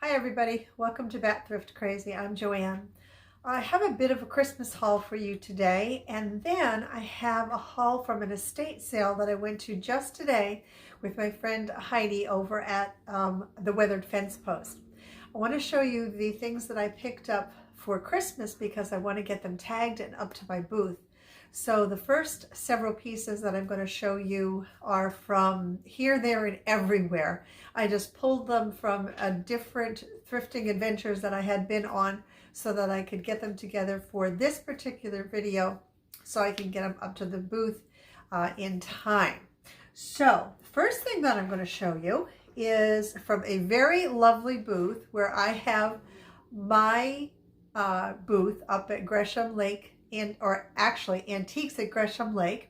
Hi everybody, welcome to Bat Thrift Crazy. I'm Joanne. I have a bit of a Christmas haul for you today, and then I have a haul from an estate sale that I went to just today with my friend Heidi over at the Weathered Fence Post. I want to show you the things that I picked up for Christmas because I want to get them tagged and up to my booth. So the first several pieces that I'm going to show you are from here, there, and everywhere. I just pulled them from different thrifting adventures that I had been on so that I could get them together for this particular video so I can get them up to the booth in time. So the first thing that I'm going to show you is from a very lovely booth where I have my booth up at Gresham Lake, or actually Antiques at Gresham Lake,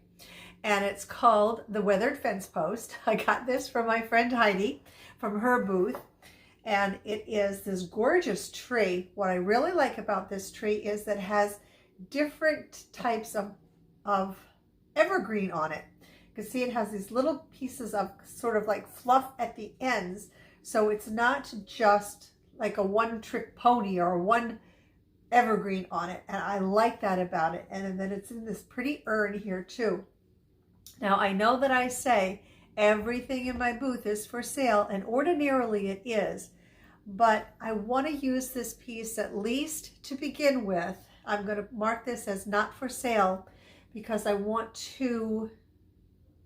and it's called the Weathered Fence Post. I got this from my friend Heidi from her booth, and it is this gorgeous tree. What I really like about this tree is that it has different types of evergreen on it. You can see it has these little pieces of sort of like fluff at the ends, so it's not just like a one-trick pony or one evergreen on it, and I like that about it. And then it's in this pretty urn here too. Now I know that I say everything in my booth is for sale, and ordinarily it is, but I want to use this piece at least to begin with. I'm going to mark this as not for sale because I want to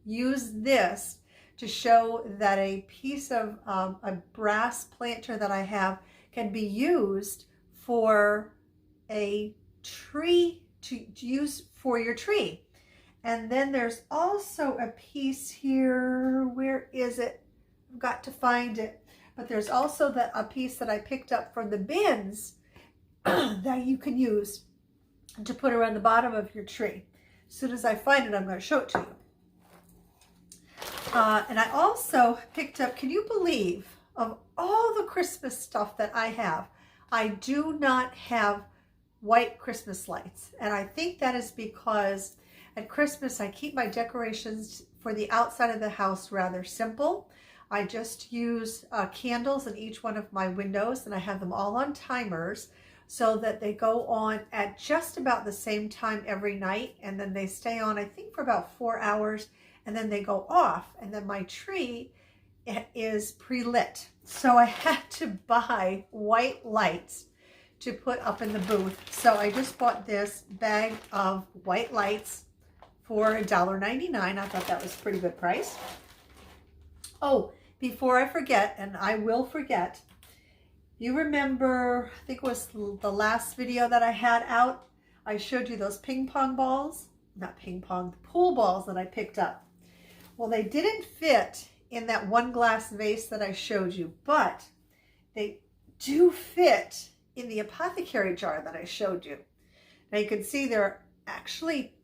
use this to show that a piece of a brass planter that I have can be used for a tree to use for your tree. And then there's also a piece here. Where is it? I've got to find it. But there's also a piece that I picked up from the bins that you can use to put around the bottom of your tree. As soon as I find it, I'm going to show it to you. And I also picked up, can you believe, of all the Christmas stuff that I have, I do not have white Christmas lights. And I think that is because at Christmas I keep my decorations for the outside of the house rather simple. I just use candles in each one of my windows, and I have them all on timers so that they go on at just about the same time every night, and then they stay on I think for about 4 hours, and then they go off, and then my tree is pre-lit. So I had to buy white lights to put up in the booth. So I just bought this bag of white lights for $1.99. I thought that was a pretty good price. Oh, before I forget, and I will forget, you remember, I think it was the last video that I had out, I showed you those ping pong balls, not ping pong, the pool balls that I picked up. Well, they didn't fit in that one glass vase that I showed you, but they do fit in the apothecary jar that I showed you. Now you can see they're actually,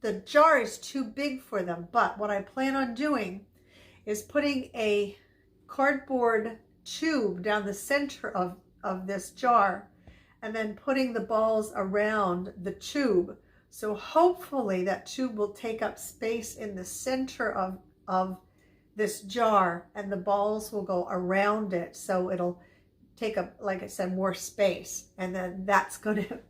the jar is too big for them, but what I plan on doing is putting a cardboard tube down the center of this jar and then putting the balls around the tube. So hopefully that tube will take up space in the center of this jar, and the balls will go around it, so it'll take up, like I said, more space, and then that's going to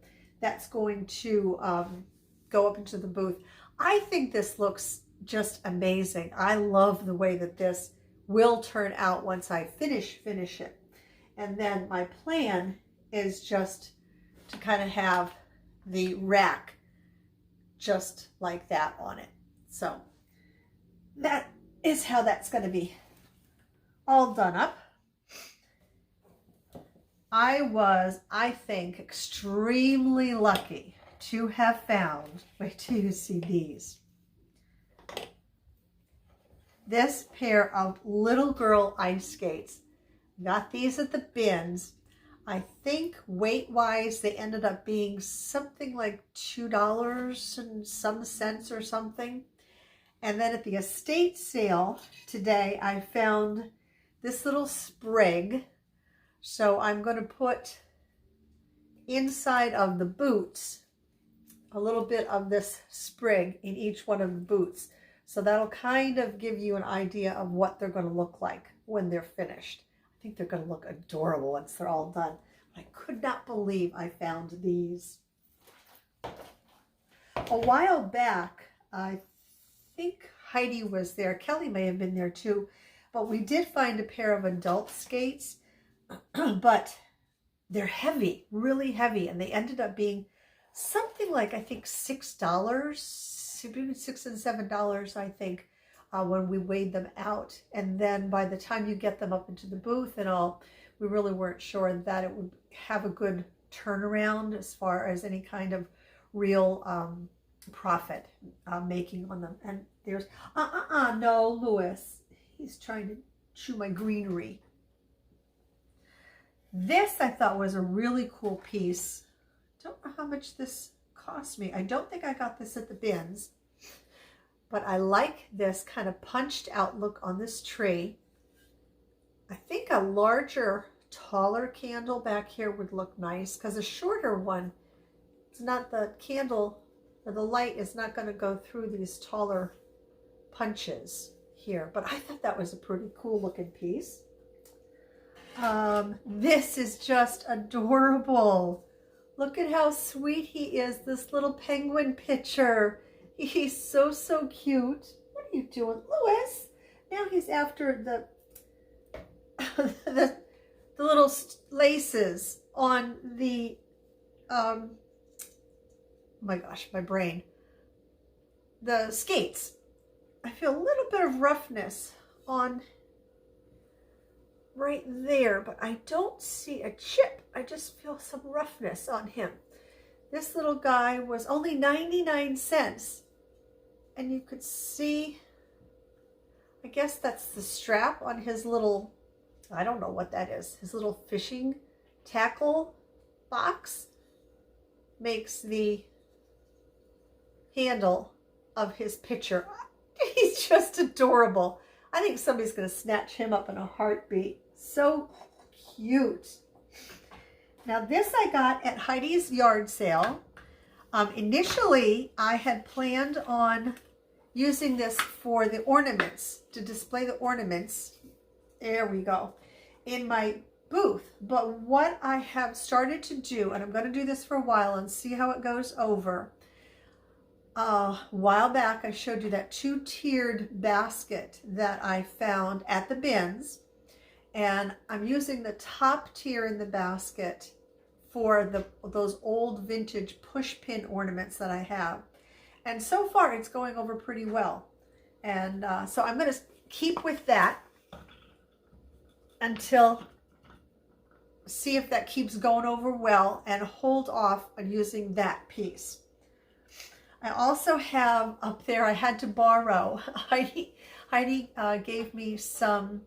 go up into the booth. I think this looks just amazing. I love the way that this will turn out once I finish it. And then my plan is just to kind of have the rack just like that on it. So that is how that's going to be all done up. I was, I think, extremely lucky to have found, wait till you see these, this pair of little girl ice skates. Got these at the bins. I think weight-wise they ended up being something like $2 and some cents or something. And then at the estate sale today, I found this little sprig. So I'm going to put inside of the boots a little bit of this sprig in each one of the boots. So that'll kind of give you an idea of what they're going to look like when they're finished. I think they're going to look adorable once they're all done. I could not believe I found these. A while back, I think Heidi was there. Kelly may have been there too. But we did find a pair of adult skates. But they're heavy, really heavy. And they ended up being something like, I think, $6, between $6 and $7, I think, when we weighed them out. And then by the time you get them up into the booth and all, we really weren't sure that it would have a good turnaround as far as any kind of real profit making on them. And there's, no, Lewis. He's trying to chew my greenery. This I thought was a really cool piece. Don't know how much this cost me. I don't think I got this at the bins. But I like this kind of punched out look on this tree. I think a larger, taller candle back here would look nice, because a shorter one, it's not, the candle or the light is not going to go through these taller punches here. But I thought that was a pretty cool looking piece. This is just adorable. Look at how sweet he is, this little penguin picture. He's so, so cute. What are you doing, Lewis? Now he's after the little laces on the, oh my gosh, my brain. The skates. I feel a little bit of roughness on right there, but I don't see a chip. I just feel some roughness on him. This little guy was only 99 cents. And you could see, I guess that's the strap on his little, I don't know what that is, his little fishing tackle box makes the handle of his pitcher. He's just adorable. I think somebody's going to snatch him up in a heartbeat. So cute. Now this I got at Heidi's yard sale. Initially, I had planned on using this for the ornaments, to display the ornaments, there we go, in my booth. But what I have started to do, and I'm going to do this for a while and see how it goes over. A while back, I showed you that two-tiered basket that I found at the bins. And I'm using the top tier in the basket for those old vintage push pin ornaments that I have. And so far it's going over pretty well. And so I'm going to keep with that until, see if that keeps going over well, and hold off on using that piece. I also have up there, I had to borrow, Heidi gave me some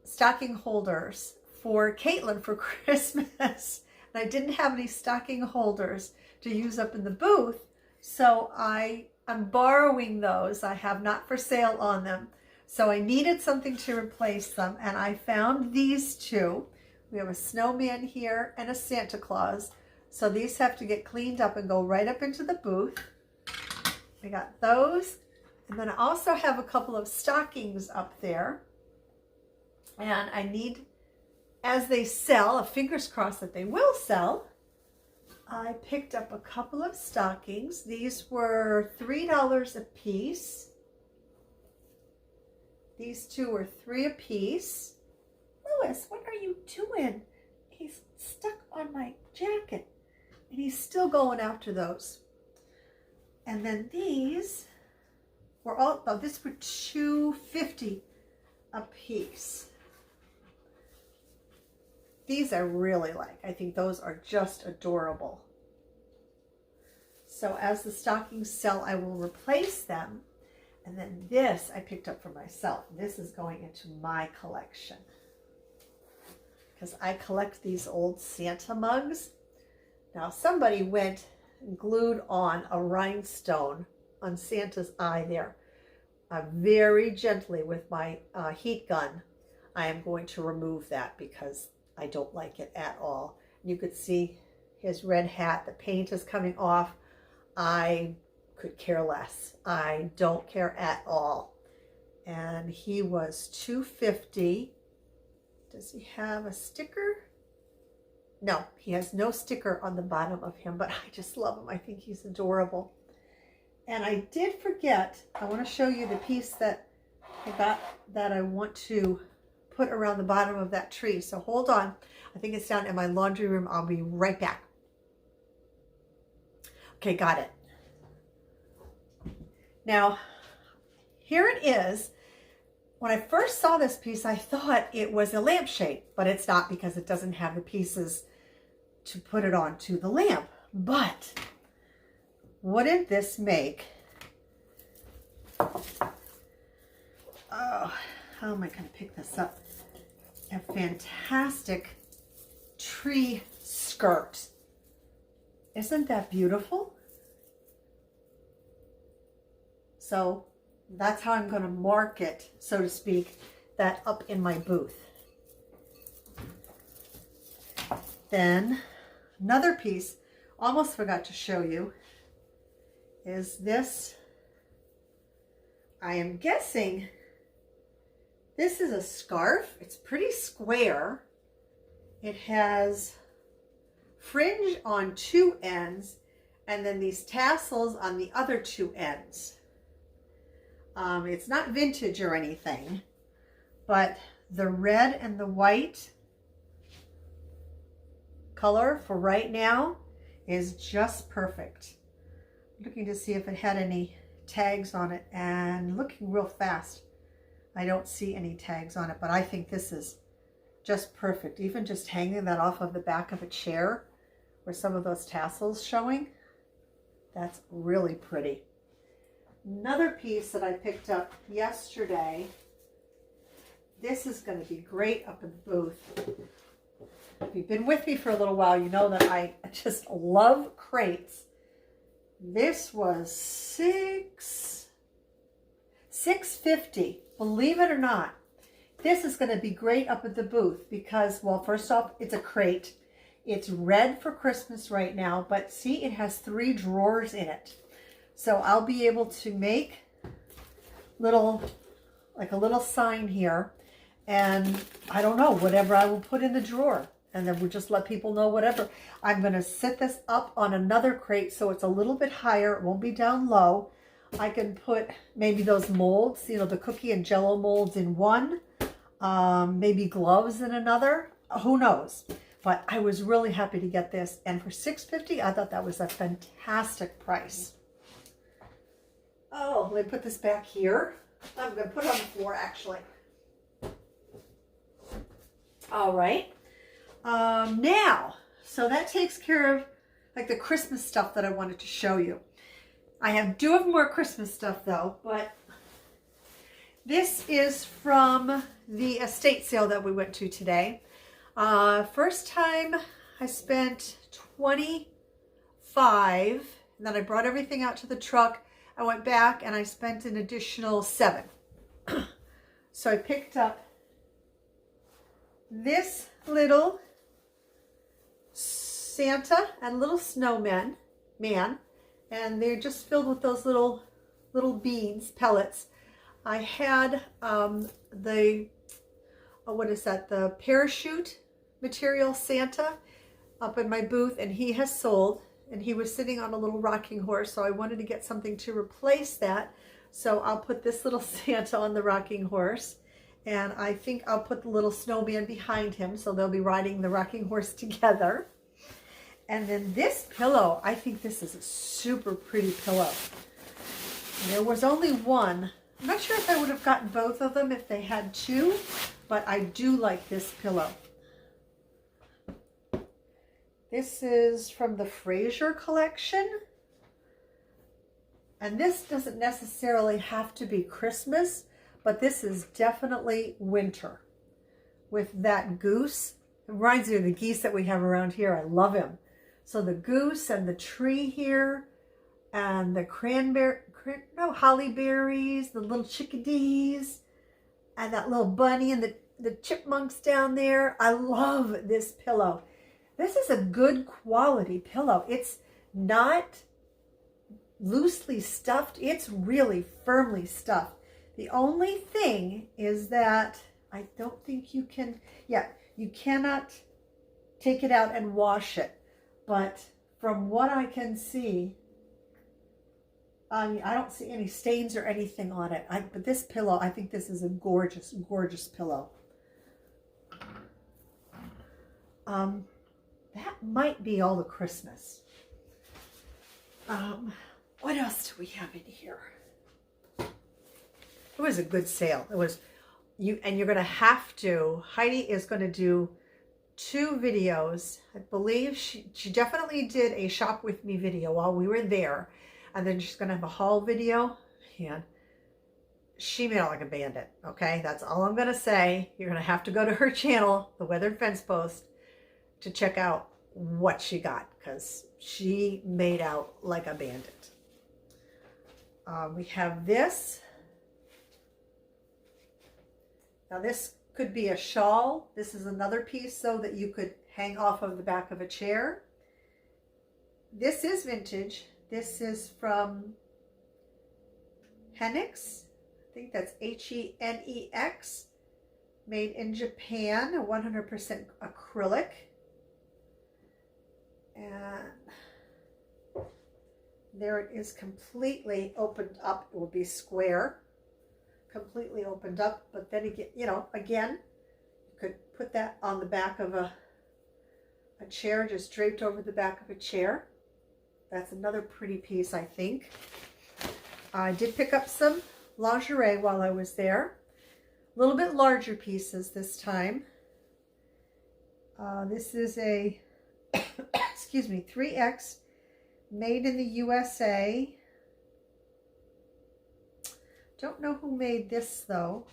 stocking holders for Caitlin for Christmas. And I didn't have any stocking holders to use up in the booth, so I'm borrowing those. I have not for sale on them. So I needed something to replace them, and I found these two. We have a snowman here and a Santa Claus. So these have to get cleaned up and go right up into the booth. I got those. And then I also have a couple of stockings up there. And I need, as they sell, fingers crossed that they will sell, I picked up a couple of stockings. These were $3 a piece. These two were $3 a piece. Lewis, what are you doing? He's stuck on my jacket. And he's still going after those. And then these were all, oh, this were $2.50 a piece. These I really like. I think those are just adorable. So as the stockings sell, I will replace them. And then this I picked up for myself. This is going into my collection, because I collect these old Santa mugs. Now somebody went and glued on a rhinestone on Santa's eye there. Very gently with my heat gun, I am going to remove that because I don't like it at all. You could see his red hat, the paint is coming off. I could care less. I don't care at all. And he was $2.50. Does he have a sticker? No, he has no sticker on the bottom of him, but I just love him. I think he's adorable. And I did forget, I want to show you the piece that I got that I want to put around the bottom of that tree. So hold on. I think it's down in my laundry room. I'll be right back. Okay, got it. Now, here it is. When I first saw this piece, I thought it was a lampshade, but it's not because it doesn't have the pieces to put it onto the lamp. But wouldn't this make, oh, how am I going to pick this up? A fantastic tree skirt. Isn't that beautiful? So that's how I'm going to mark it, so to speak, that up in my booth. Then another piece, almost forgot to show you, is this. I am guessing this is a scarf. It's pretty square. It has fringe on two ends and then these tassels on the other two ends. It's not vintage or anything, but the red and the white color for right now is just perfect. I'm looking to see if it had any tags on it, and looking real fast, I don't see any tags on it, but I think this is just perfect. Even just hanging that off of the back of a chair with some of those tassels showing, that's really pretty. Another piece that I picked up yesterday, this is going to be great up in the booth. If you've been with me for a little while, you know that I just love crates. This was $6.50, believe it or not. This is going to be great up at the booth because, well, first off, it's a crate. It's red for Christmas right now, but see, it has 3 drawers in it. So I'll be able to make like a little sign here, and I don't know, whatever I will put in the drawer, and then we'll just let people know whatever. I'm going to set this up on another crate so it's a little bit higher. It won't be down low. I can put maybe those molds, you know, the cookie and jello molds in one, maybe gloves in another. Who knows? But I was really happy to get this, and for $6.50, I thought that was a fantastic price. Oh, let me put this back here. I'm going to put it on the floor, actually. All right. Now, so that takes care of like the Christmas stuff that I wanted to show you. I do have more Christmas stuff though, but this is from the estate sale that we went to today. First time I spent $25, and then I brought everything out to the truck. I went back and I spent an additional $7. So I picked up this little Santa and little snowman, and they're just filled with those little beans, pellets. I had the parachute material Santa up in my booth, and he has sold, and he was sitting on a little rocking horse, so I wanted to get something to replace that. So I'll put this little Santa on the rocking horse, and I think I'll put the little snowman behind him, so they'll be riding the rocking horse together. And then this pillow, I think this is a super pretty pillow. There was only one. I'm not sure if I would have gotten both of them if they had 2, but I do like this pillow. This is from the Fraser collection. And this doesn't necessarily have to be Christmas, but this is definitely winter. With that goose, it reminds me of the geese that we have around here. I love him. So the goose and the tree here, and the holly berries, the little chickadees, and that little bunny and the chipmunks down there. I love this pillow. This is a good quality pillow. It's not loosely stuffed. It's really firmly stuffed. The only thing is that I don't think you can, yeah, you cannot take it out and wash it. But from what I can see, I don't see any stains or anything on it. But this pillow, I think this is a gorgeous, gorgeous pillow. That might be all the Christmas. What else do we have in here? It was a good sale. It was, and you're going to have to, Heidi is going to do 2 videos. I believe she definitely did a shop with me video while we were there. And then she's going to have a haul video. And she made it like a bandit. Okay, that's all I'm going to say. You're going to have to go to her channel, The Weathered Fence Post, to check out what she got, because she made out like a bandit. We have this. Now this could be a shawl. This is another piece so that you could hang off of the back of a chair. This is vintage. This is from Henix. I think that's Henex. Made in Japan, 100% acrylic. And there it is, completely opened up. It will be square, completely opened up. But then again, again, you could put that on the back of a chair, just draped over the back of a chair. That's another pretty piece, I think. I did pick up some lingerie while I was there. A little bit larger pieces this time. This is a, excuse me, 3X, made in the USA. Don't know who made this though.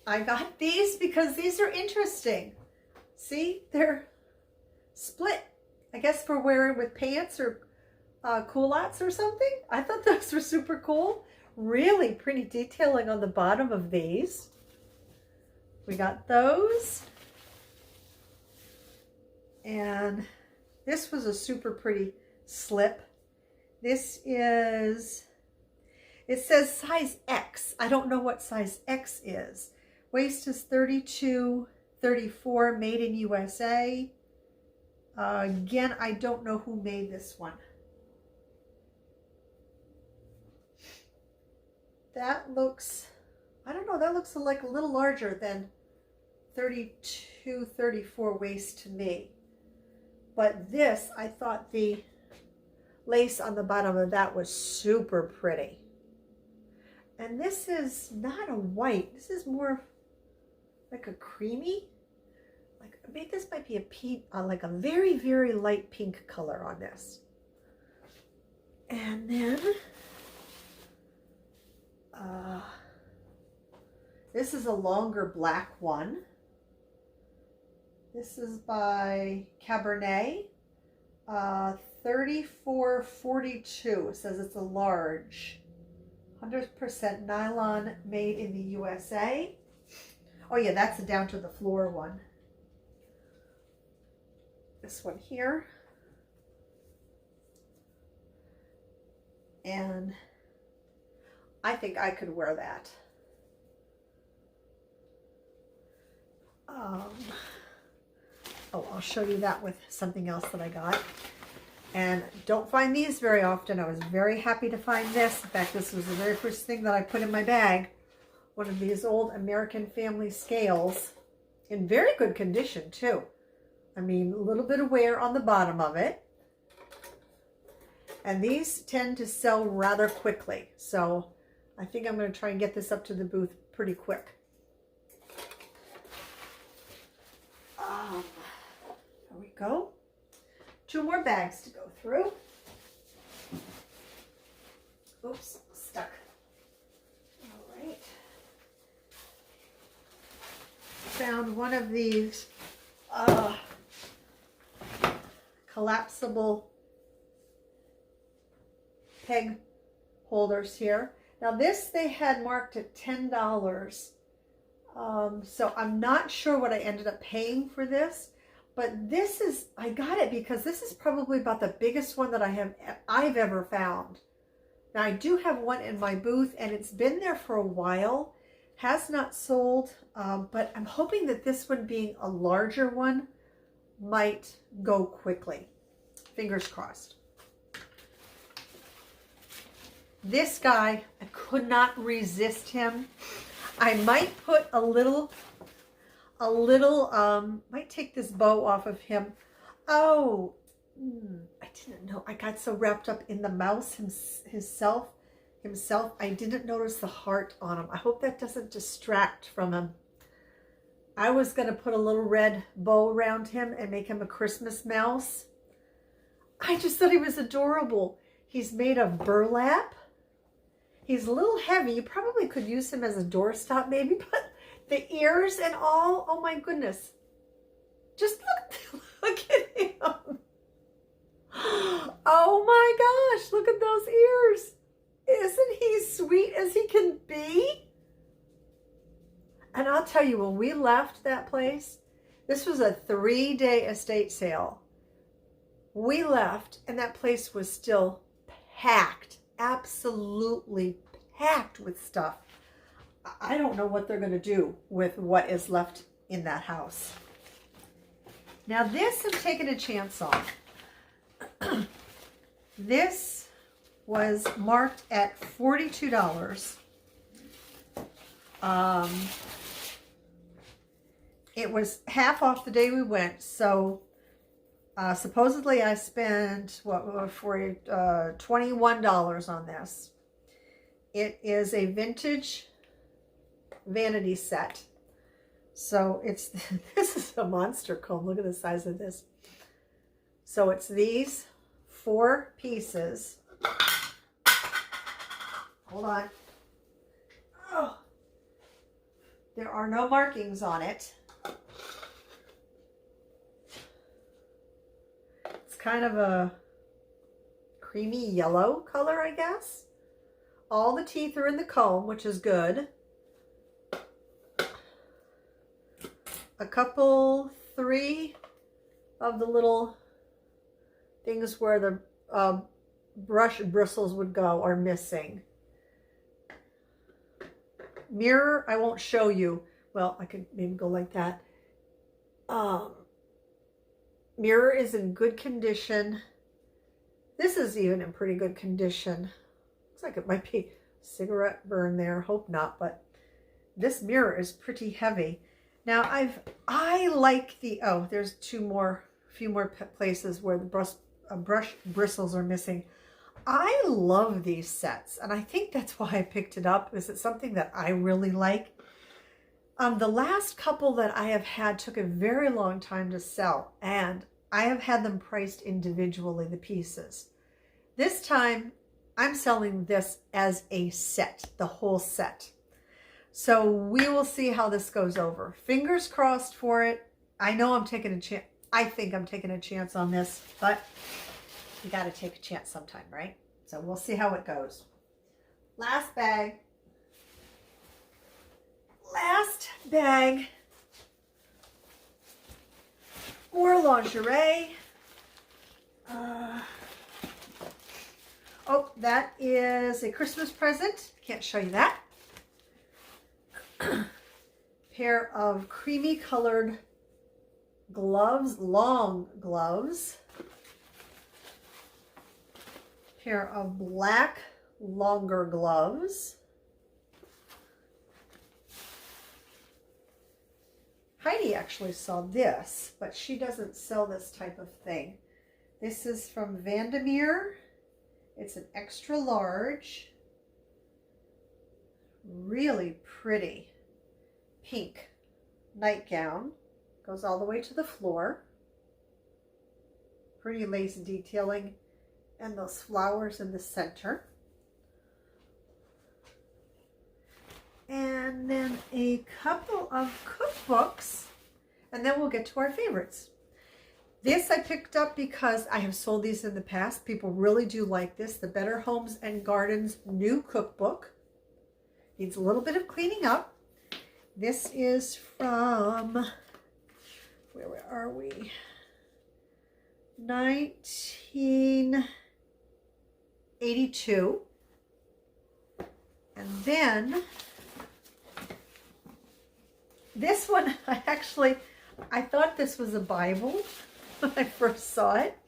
I got these because these are interesting. See, they're split. I guess for wearing with pants or culottes or something. I thought those were super cool. Really pretty detailing on the bottom of these. We got those. And this was a super pretty slip. This is, it says size X. I don't know what size X is. Waist is 32, 34, made in USA. Again, I don't know who made this one. That looks, I don't know, that looks like a little larger than 32, 34 waist to me. But this, I thought the lace on the bottom of that was super pretty. And this is not a white. This is more like a creamy. Like, maybe this might be a pink, like a very, very light pink color on this. And then, this is a longer black one. This is by Cabernet, 3442. It says it's a large, 100% nylon, made in the USA. Oh yeah, that's a down to the floor one. This one here. And I think I could wear that. Oh, I'll show you that with something else that I got. And don't find these very often. I was very happy to find this. In fact, this was the very first thing that I put in my bag. One of these old American Family scales, in very good condition too. I mean, a little bit of wear on the bottom of it. And these tend to sell rather quickly. So I think I'm going to try and get this up to the booth pretty quick. There we go. 2 more bags to go through. Oops, stuck. All right. Found one of these collapsible peg holders here. Now this they had marked at $10. So I'm not sure what I ended up paying for this, but this is, I got it because this is probably about the biggest one that I've ever found. Now I do have one in my booth and it's been there for a while, has not sold. But I'm hoping that this one, being a larger one, might go quickly. Fingers crossed. This guy, I could not resist him. I might put a little, might take this bow off of him. Oh, I didn't know. I got so wrapped up in the mouse himself. I didn't notice the heart on him. I hope that doesn't distract from him. I was going to put a little red bow around him and make him a Christmas mouse. I just thought he was adorable. He's made of burlap. He's a little heavy. You probably could use him as a doorstop maybe, but the ears and all, oh my goodness. Just look at him. Oh my gosh, look at those ears. Isn't he sweet as he can be? And I'll tell you, when we left that place, this was a 3-day estate sale. We left and that place was still packed, absolutely packed with stuff. I don't know what they're going to do with what is left in that house. Now this I'm taking a chance on. This was marked at $42. It was half off the day we went, so supposedly I spent $21 on this. It is a vintage vanity set. So it's this is a monster comb. Look at the size of this. So it's these 4 pieces. Hold on. Oh, there are no markings on it. It's kind of a creamy yellow color, I guess. All the teeth are in the comb, which is good. A couple, 3 of the little things where the brush bristles would go are missing. Mirror, I won't show you. Well, I could maybe go like that. Mirror is in good condition. This is even in pretty good condition. Looks like it might be a cigarette burn there. Hope not, but this mirror is pretty heavy. Now I like the, oh, there's a few more places where the brush bristles are missing. I love these sets, and I think that's why I picked it up. Is it's something that I really like. The last couple that I have had took a very long time to sell, and I have had them priced individually, the pieces. This time, I'm selling this as a set, the whole set. So we will see how this goes over. Fingers crossed for it. I know I'm taking a chance. I think I'm taking a chance on this, but you got to take a chance sometime, right? So we'll see how it goes. Last bag. More lingerie. Oh, that is a Christmas present. Can't show you that. Pair of creamy colored gloves, long gloves. Pair of black longer gloves. Heidi actually saw this, but she doesn't sell this type of thing. This is from Vandermeer. It's an extra large. Really pretty pink nightgown. Goes all the way to the floor. Pretty lace detailing and those flowers in the center. And then a couple of cookbooks, and then we'll get to our favorites. This I picked up because I have sold these in the past. People really do like this. The Better Homes and Gardens new cookbook. Needs a little bit of cleaning up. This is from, where are we? 1982. And then This one, I thought this was a Bible when I first saw it.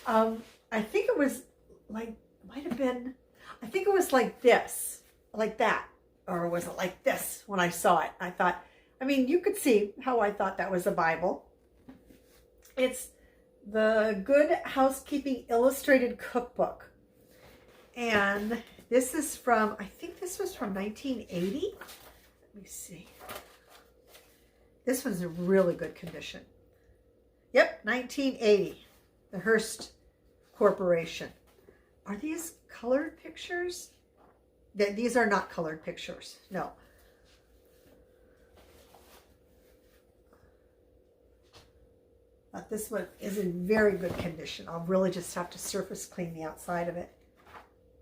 I think it was like, might have been, I think it was like this, like that. Or was it like this when I saw it? I thought, I mean, you could see how I thought that was a Bible. It's the Good Housekeeping Illustrated Cookbook. And this is from, I think this was from 1980. Let me see. This one's in really good condition. Yep, 1980. The Hearst Corporation. Are these colored pictures? These are not colored pictures. No. But this one is in very good condition. I'll really just have to surface clean the outside of it.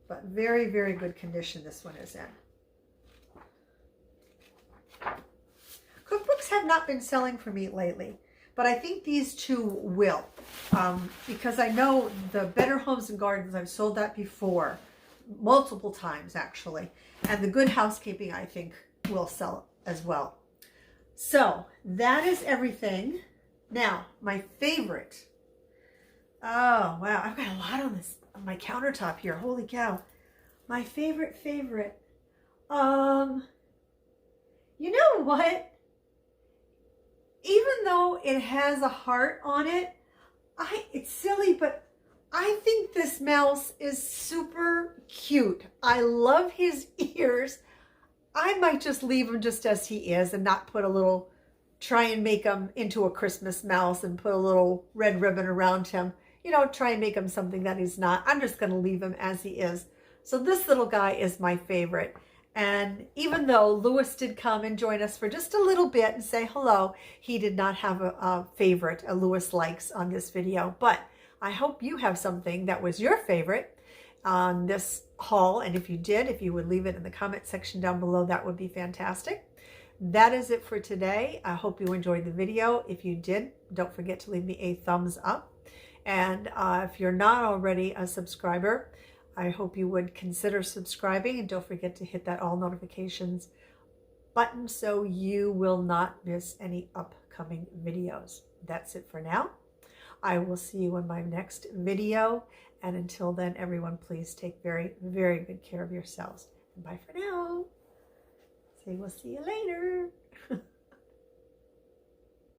But very, very good condition this one is in. Cookbooks have not been selling for me lately, but I think these two will. Because I know the Better Homes and Gardens, I've sold that before, multiple times actually. And the Good Housekeeping, I think, will sell as well. So that is everything. Now, my favorite. Oh, wow. I've got a lot on this, on my countertop here. Holy cow. My favorite. You know what? Even though it has a heart on it, it's silly, but I think this mouse is super cute. I love his ears. I might just leave him just as he is and not put a little, try and make him into a Christmas mouse and put a little red ribbon around him. You know, try and make him something that he's not. I'm just going to leave him as he is. So this little guy is my favorite. And even though Lewis did come and join us for just a little bit and say hello, he did not have a favorite, a Lewis likes on this video. But I hope you have something that was your favorite on this haul. And if you did, if you would leave it in the comment section down below, that would be fantastic. That is it for today. I hope you enjoyed the video. If you did, don't forget to leave me a thumbs up. And if you're not already a subscriber, I hope you would consider subscribing, and don't forget to hit that all notifications button so you will not miss any upcoming videos. That's it for now. I will see you in my next video. And until then, everyone, please take very, very good care of yourselves. And bye for now. So we'll see you later.